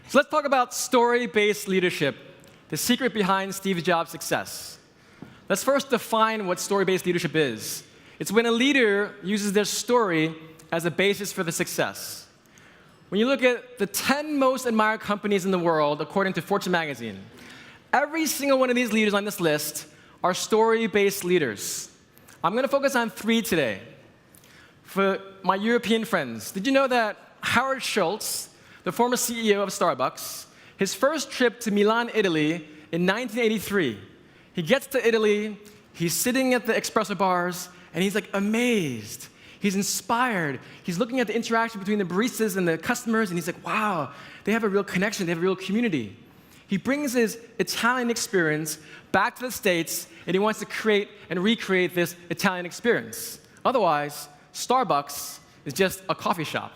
So let's talk about story-based leadership, the secret behind Steve Jobs' success. Let's first define what story-based leadership is. It's when a leader uses their story as a basis for the success. When you look at the 10 most admired companies in the world, according to Fortune magazine, every single one of these leaders on this list are story-based leaders. I'm going to focus on 3 today. For my European friends, did you know that Howard Schultz, the former CEO of Starbucks, his first trip to Milan, Italy in 1983, he gets to Italy, he's sitting at the espresso bars, and he's like amazed. He's inspired. He's looking at the interaction between the baristas and the customers, and he's like, wow, they have a real connection, they have a real community. He brings his Italian experience back to the States, and he wants to create and recreate this Italian experience. Otherwise, Starbucks is just a coffee shop.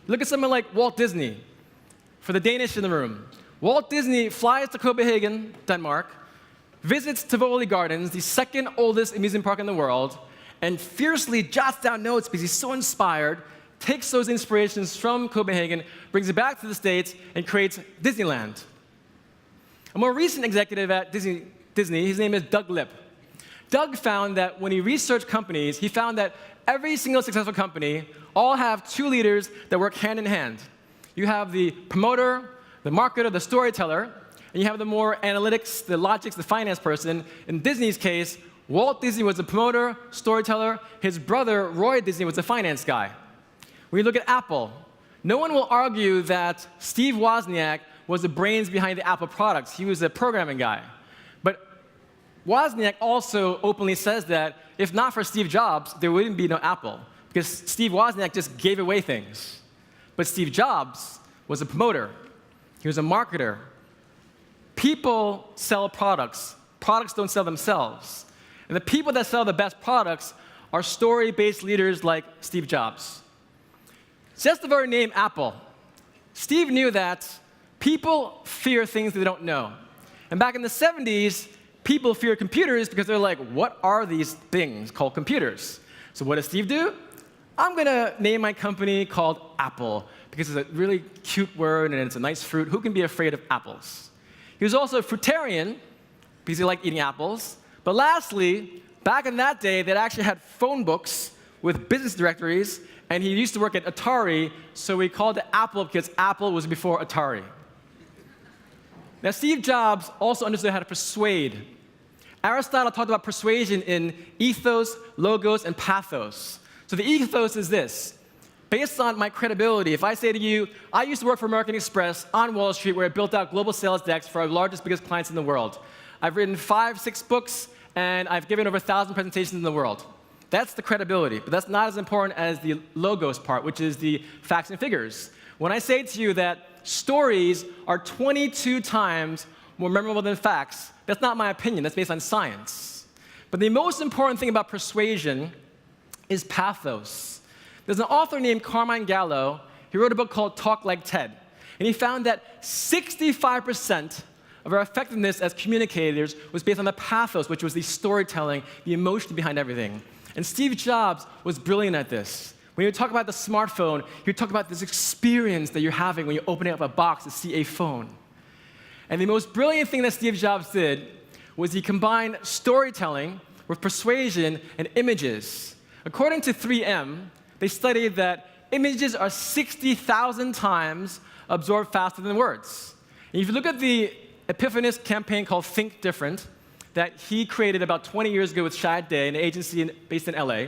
Look at someone like Walt Disney. For the Danish in the room, Walt Disney flies to Copenhagen, Denmark, visits Tivoli Gardens, the second oldest amusement park in the world, and fiercely jots down notes because he's so inspired, takes those inspirations from Copenhagen, brings it back to the States, and creates Disneyland. A more recent executive at Disney, his name is Doug Lipp. Doug found that when he researched companies, he found that every single successful company all have 2 leaders that work hand in hand. You have the promoter, the marketer, the storyteller, and you have the more analytics, the logics, the finance person. In Disney's case, Walt Disney was the promoter, storyteller. His brother, Roy Disney, was the finance guy. When you look at Apple, no one will argue that Steve Wozniak was the brains behind the Apple products. He was a programming guy. But Wozniak also openly says that if not for Steve Jobs, there wouldn't be no Apple, because Steve Wozniak just gave away things. But Steve Jobs was a promoter. He was a marketer. People sell products. Products don't sell themselves. And the people that sell the best products are story-based leaders like Steve Jobs. Just the very name Apple. Steve knew that people fear things they don't know. And back in the 70s, people fear computers because they're like, what are these things called computers? So what does Steve do? I'm going to name my company called Apple because it's a really cute word and it's a nice fruit. Who can be afraid of apples? He was also a fruitarian because he liked eating apples. But lastly, back in that day, they actually had phone books with business directories, and he used to work at Atari, so we called it Apple because Apple was before Atari. Now, Steve Jobs also understood how to persuade. Aristotle talked about persuasion in ethos, logos, and pathos. So the ethos is this. Based on my credibility, if I say to you, I used to work for American Express on Wall Street where I built out global sales decks for our largest, biggest clients in the world. I've written 5, 6 books, and I've given over 1,000 presentations in the world. That's the credibility, but that's not as important as the logos part, which is the facts and figures. When I say to you that stories are 22 times more memorable than facts, that's not my opinion. That's based on science. But the most important thing about persuasion is pathos. There's an author named Carmine Gallo. He wrote a book called Talk Like TED. And he found that 65% of our effectiveness as communicators was based on the pathos, which was the storytelling, the emotion behind everything. And Steve Jobs was brilliant at this. When you talk about the smartphone, you talk about this experience that you're having when you're opening up a box to see a phone. And the most brilliant thing that Steve Jobs did was he combined storytelling with persuasion and images. According to 3M, they studied that images are 60,000 times absorbed faster than words. And if you look at the Epiphanis campaign called Think Different that he created about 20 years ago with Shad Day, an agency based in LA,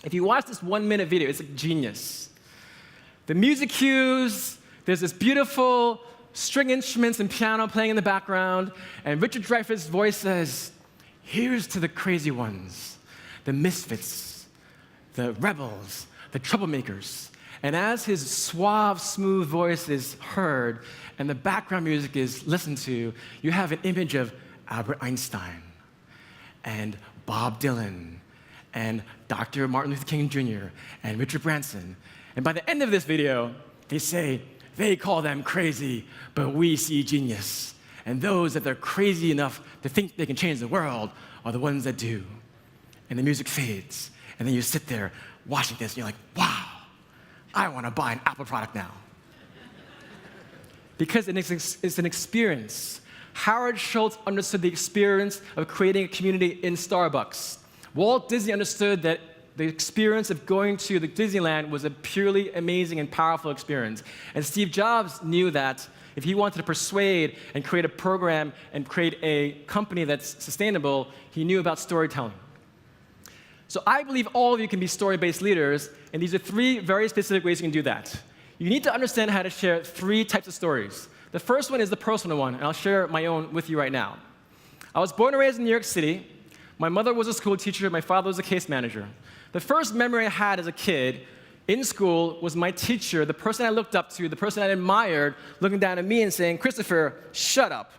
if you watch this 1-minute video, it's a genius. The music cues, there's this beautiful string instruments and piano playing in the background, and Richard Dreyfuss' voice says, here's to the crazy ones, the misfits, the rebels, the troublemakers. And as his suave, smooth voice is heard and the background music is listened to, you have an image of Albert Einstein and Bob Dylan and Dr. Martin Luther King Jr. and Richard Branson. And by the end of this video, they say, they call them crazy, but we see genius. And those that are crazy enough to think they can change the world are the ones that do. And the music fades. And then you sit there watching this, and you're like, wow, I want to buy an Apple product now. because it's an experience. Howard Schultz understood the experience of creating a community in Starbucks. Walt Disney understood that the experience of going to the Disneyland was a purely amazing and powerful experience. And Steve Jobs knew that if he wanted to persuade and create a program and create a company that's sustainable, he knew about storytelling. So I believe all of you can be story-based leaders, and these are 3 very specific ways you can do that. You need to understand how to share 3 types of stories. The first one is the personal one, and I'll share my own with you right now. I was born and raised in New York City. My mother was a school teacher. My father was a case manager. The first memory I had as a kid in school was my teacher, the person I looked up to, the person I admired, looking down at me and saying, "Christopher, shut up."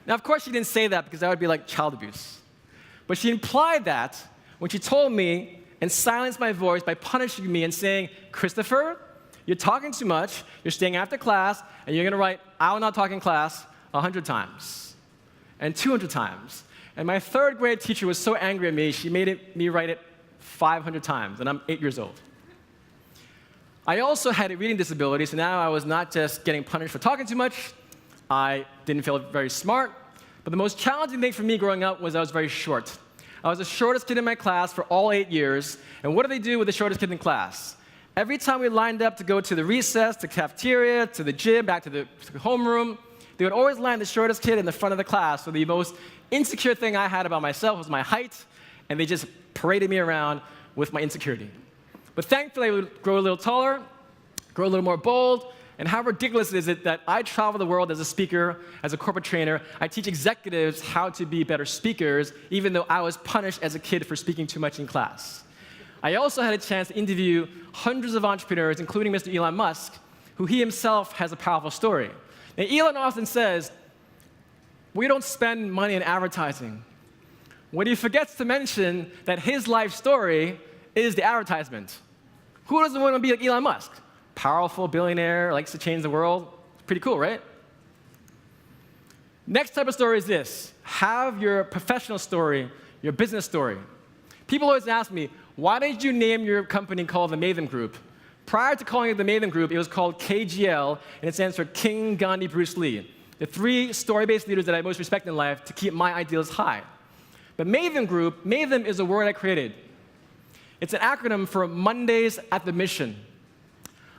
Now, of course, she didn't say that because that would be like child abuse. But she implied that when she told me and silenced my voice by punishing me and saying, "Christopher, you're talking too much, you're staying after class, and you're going to write, 'I will not talk in class' 100 times and 200 times. And my 3rd grade teacher was so angry at me, she made me write it 500 times, and I'm 8 years old. I also had a reading disability, so now I was not just getting punished for talking too much, I didn't feel very smart, but the most challenging thing for me growing up was I was very short. I was the shortest kid in my class for all 8 years, and what do they do with the shortest kid in class? Every time we lined up to go to the recess, to the cafeteria, to the gym, back to the homeroom, they would always line the shortest kid in the front of the class. So the most insecure thing I had about myself was my height, and they just paraded me around with my insecurity. But thankfully, I would grow a little taller, grow a little more bold, and how ridiculous is it that I travel the world as a speaker, as a corporate trainer. I teach executives how to be better speakers, even though I was punished as a kid for speaking too much in class. I also had a chance to interview hundreds of entrepreneurs, including Mr. Elon Musk, who he himself has a powerful story. Now, Elon often says, "We don't spend money in advertising." What he forgets to mention that his life story is the advertisement. Who doesn't want to be like Elon Musk? Powerful billionaire, likes to change the world. Pretty cool, right? Next type of story is this. Have your professional story, your business story. People always ask me, why did you name your company called the Maven Group? Prior to calling it the Maven Group, it was called KGL, and it stands for King, Gandhi, Bruce Lee, the 3 story-based leaders that I most respect in life to keep my ideals high. But Maven Group, Maven is a word I created. It's an acronym for Mondays at the Mission.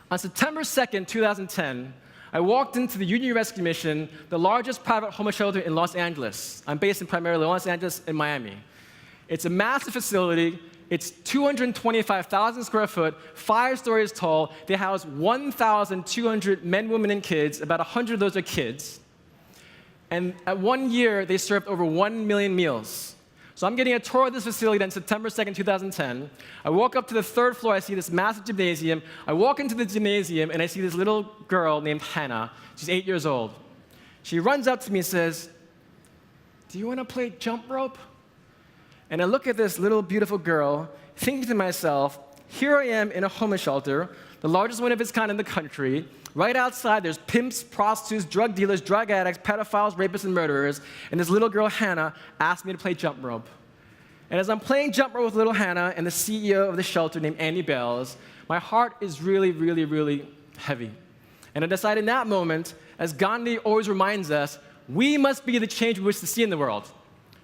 On September 2nd, 2010, I walked into the Union Rescue Mission, the largest private homeless shelter in Los Angeles. I'm based in primarily Los Angeles and Miami. It's a massive facility. It's 225,000 square foot, 5 stories tall. They house 1,200 men, women, and kids. About 100 of those are kids. And at 1 year, they served over 1 million meals. So I'm getting a tour of this facility on September 2nd, 2010. I walk up to the 3rd floor. I see this massive gymnasium. I walk into the gymnasium, and I see this little girl named Hannah. She's 8 years old. She runs up to me and says, "Do you want to play jump rope?" And I look at this little beautiful girl, thinking to myself, here I am in a homeless shelter, the largest one of its kind in the country. Right outside, there's pimps, prostitutes, drug dealers, drug addicts, pedophiles, rapists, and murderers. And this little girl, Hannah, asked me to play jump rope. And as I'm playing jump rope with little Hannah and the CEO of the shelter named Andy Bells, my heart is really, really, really heavy. And I decided in that moment, as Gandhi always reminds us, we must be the change we wish to see in the world.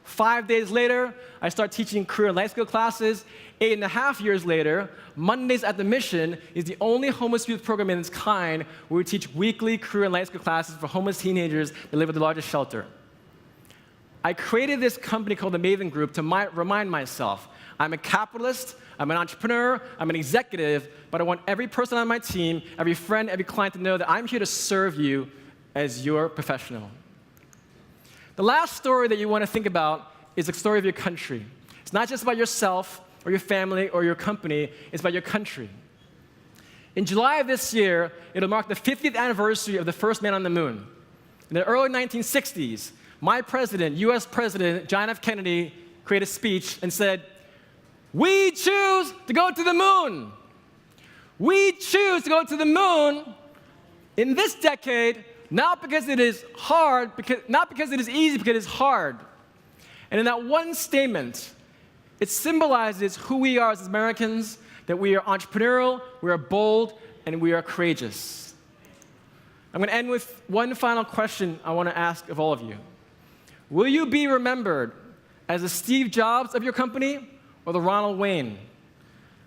5 days later, I start teaching career and life skill classes. 8.5 years later, Mondays at the Mission is the only homeless youth program in its kind where we teach weekly career and life skill classes for homeless teenagers that live at the largest shelter. I created this company called the Maven Group to remind myself, I'm a capitalist, I'm an entrepreneur, I'm an executive, but I want every person on my team, every friend, every client to know that I'm here to serve you as your professional. The last story that you want to think about is the story of your country. It's not just about yourself or your family or your company, it's about your country. In July of this year, it'll mark the 50th anniversary of the first man on the moon. In the early 1960s, my president, US President John F. Kennedy, created a speech and said, "We choose to go to the moon. We choose to go to the moon in this decade, not because it is hard, not because it is easy, because it is hard." And in that one statement, it symbolizes who we are as Americans, that we are entrepreneurial, we are bold, and we are courageous. I'm going to end with one final question I want to ask of all of you. Will you be remembered as the Steve Jobs of your company or the Ronald Wayne?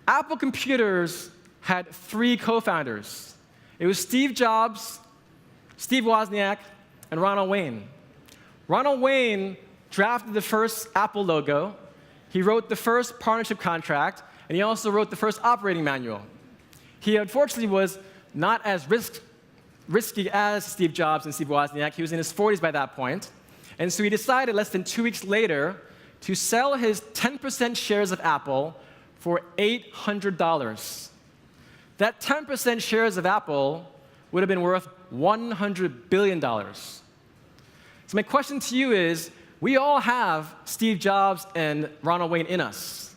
Apple Computers had 3 co-founders. It was Steve Jobs, Steve Wozniak, and Ronald Wayne. Ronald Wayne drafted the first Apple logo. He wrote the first partnership contract, and he also wrote the first operating manual. He unfortunately was not as risky as Steve Jobs and Steve Wozniak. He was in his 40s by that point. And so he decided less than 2 weeks later to sell his 10% shares of Apple for $800. That 10% shares of Apple would have been worth $100 billion. So my question to you is, we all have Steve Jobs and Ronald Wayne in us.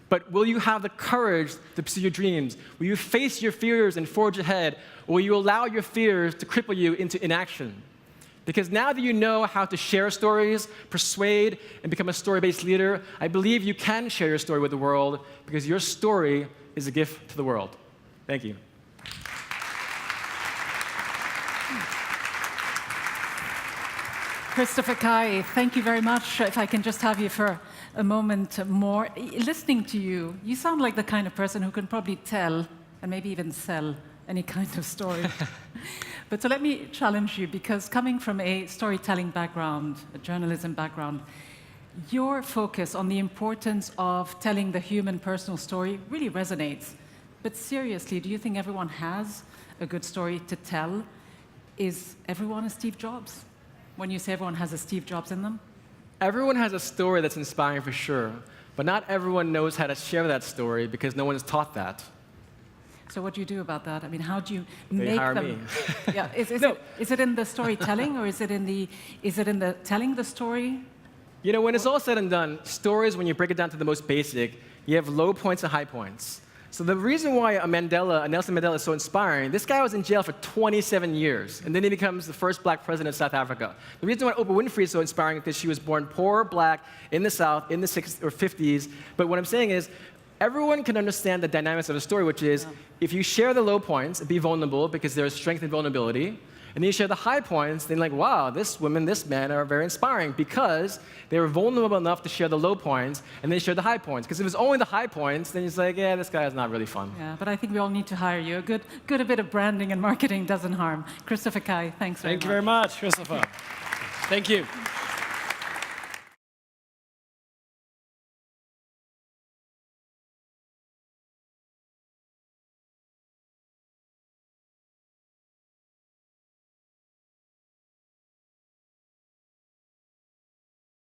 But will you have the courage to pursue your dreams? Will you face your fears and forge ahead? Or will you allow your fears to cripple you into inaction? Because now that you know how to share stories, persuade, and become a story-based leader, I believe you can share your story with the world because your story is a gift to the world. Thank you. Christopher Kai, thank you very much. If I can just have you for a moment more. Listening to you, you sound like the kind of person who can probably tell and maybe even sell any kind of story. But so let me challenge you, because coming from a storytelling background, a journalism background, your focus on the importance of telling the human personal story really resonates. But seriously, do you think everyone has a good story to tell? Is everyone a Steve Jobs? When you say everyone has a Steve Jobs in them? Everyone has a story that's inspiring for sure, but not everyone knows how to share that story because no one is taught that. So what do you do about that? I mean, how do you They make hire them? me. Yeah, is it in the storytelling, or is it in the telling the story? You know, when it's all said and done, stories, when you break it down to the most basic, you have low points and high points. So the reason why Nelson Mandela is so inspiring, this guy was in jail for 27 years, and then he becomes the first black president of South Africa. The reason why Oprah Winfrey is so inspiring is because she was born poor, black, in the South, in the 60s or 50s. But what I'm saying is, everyone can understand the dynamics of a story, which is, if you share the low points and be vulnerable, because there is strength in vulnerability, and then you share the high points, then like, wow, this woman, this man are very inspiring because they were vulnerable enough to share the low points and then share the high points. Because if it's only the high points, then it's like, yeah, this guy is not really fun. Yeah, but I think we all need to hire you. A good bit of branding and marketing doesn't harm. Christopher Kai, thanks very much. Thank you very much, Christopher. Thank you.